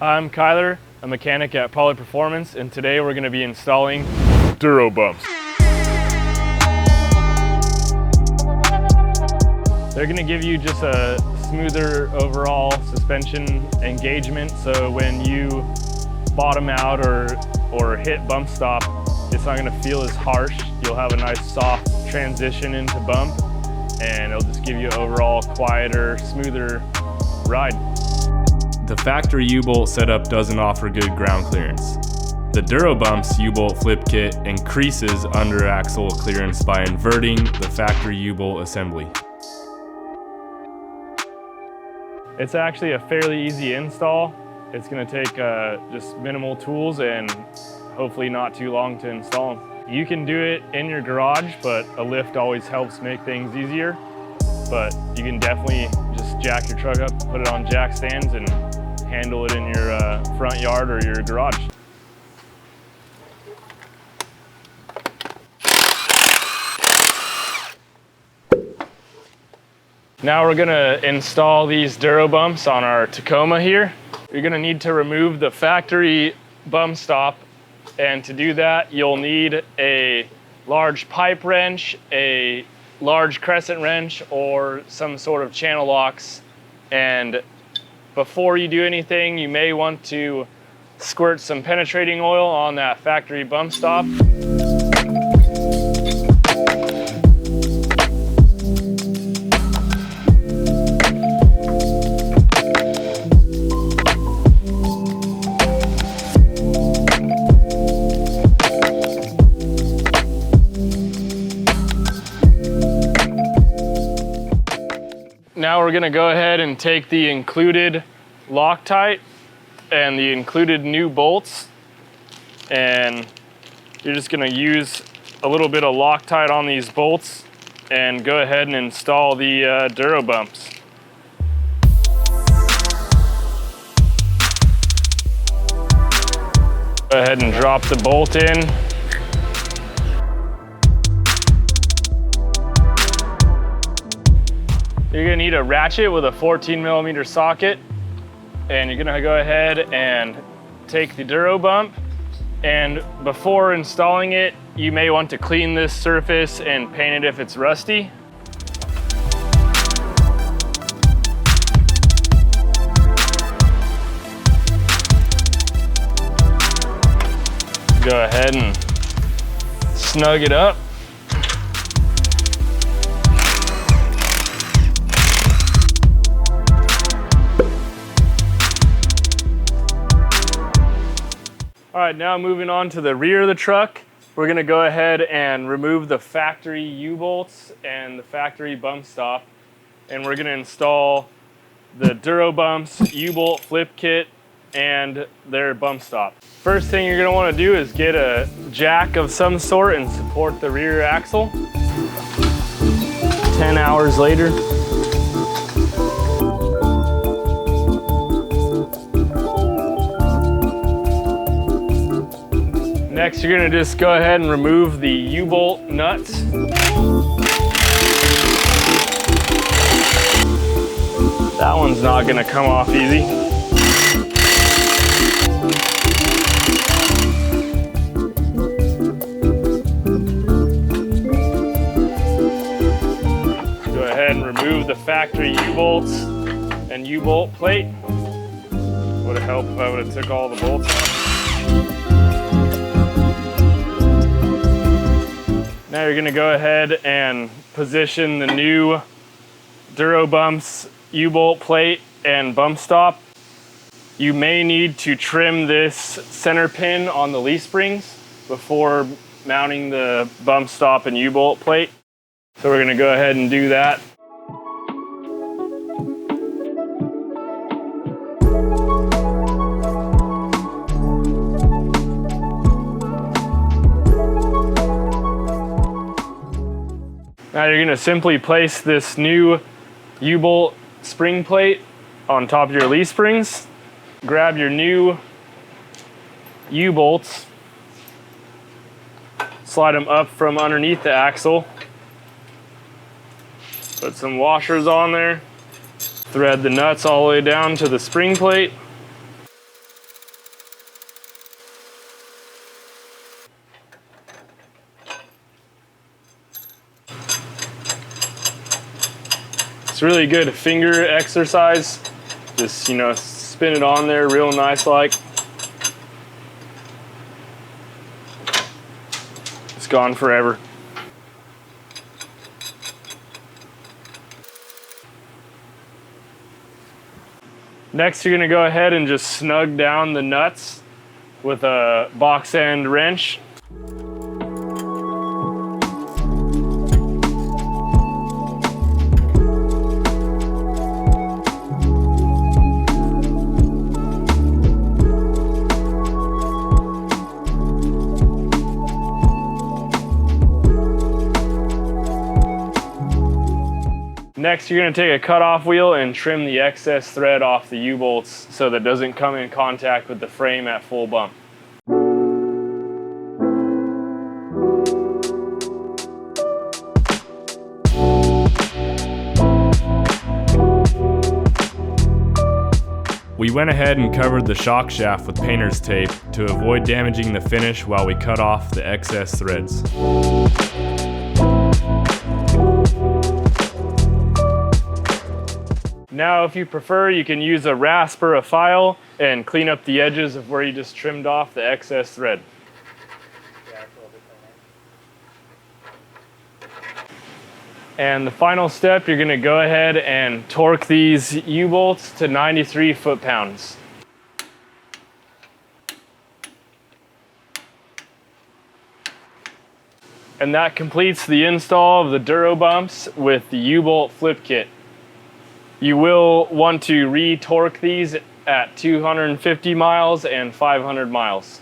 Hi, I'm Kyler, a mechanic at Poly Performance, and today we're going to be installing DuroBumps. They're going to give you just a smoother overall suspension engagement, so when you bottom out or hit bump stop, it's not going to feel as harsh. You'll have a nice soft transition into bump, and it'll just give you an overall quieter, smoother ride. The factory U-bolt setup doesn't offer good ground clearance. The DuroBumps U-bolt flip kit increases under axle clearance by inverting the factory U-bolt assembly. It's actually a fairly easy install. It's going to take just minimal tools and hopefully not too long to install them. You can do it in your garage, but a lift always helps make things easier. But you can definitely just jack your truck up, put it on jack stands, and handle it in your front yard or your garage. Now we're gonna install these DuroBumps on our Tacoma here. You're gonna need to remove the factory bump stop, and to do that, you'll need a large pipe wrench, a large crescent wrench, or some sort of channel locks. And before you do anything, you may want to squirt some penetrating oil on that factory bump stop. Now we're gonna go ahead and take the included Loctite and the included new bolts, and you're just gonna use a little bit of Loctite on these bolts and go ahead and install the DuroBumps. Go ahead and drop the bolt in. You're gonna need a ratchet with a 14mm socket, and you're gonna go ahead and take the DuroBump, and before installing it, you may want to clean this surface and paint it if it's rusty. Go ahead and snug it up. All right, now moving on to the rear of the truck, we're gonna go ahead and remove the factory U-bolts and the factory bump stop, and we're gonna install the DuroBumps U-bolt flip kit and their bump stop. First thing you're gonna wanna do is get a jack of some sort and support the rear axle. 10 hours later. Next, you're gonna just go ahead and remove the U-bolt nuts. That one's not gonna come off easy. Go ahead and remove the factory U-bolts and U-bolt plate. Would have helped if I would have took all the bolts off. Now you're gonna go ahead and position the new DuroBumps U-bolt plate and bump stop. You may need to trim this center pin on the leaf springs before mounting the bump stop and U-bolt plate. So we're gonna go ahead and do that. Now you're gonna simply place this new U-bolt spring plate on top of your leaf springs. Grab your new U-bolts, slide them up from underneath the axle, put some washers on there, thread the nuts all the way down to the spring plate. It's really good finger exercise. Just, you know, spin it on there real nice like. It's gone forever. Next, you're gonna go ahead and just snug down the nuts with a box end wrench. Next, you're going to take a cutoff wheel and trim the excess thread off the U-bolts so that it doesn't come in contact with the frame at full bump. We went ahead and covered the shock shaft with painter's tape to avoid damaging the finish while we cut off the excess threads. Now, if you prefer, you can use a rasp or a file and clean up the edges of where you just trimmed off the excess thread. And the final step, you're going to go ahead and torque these U-bolts to 93 foot-pounds. And that completes the install of the DuroBumps with the U-bolt flip kit. You will want to re-torque these at 250 miles and 500 miles.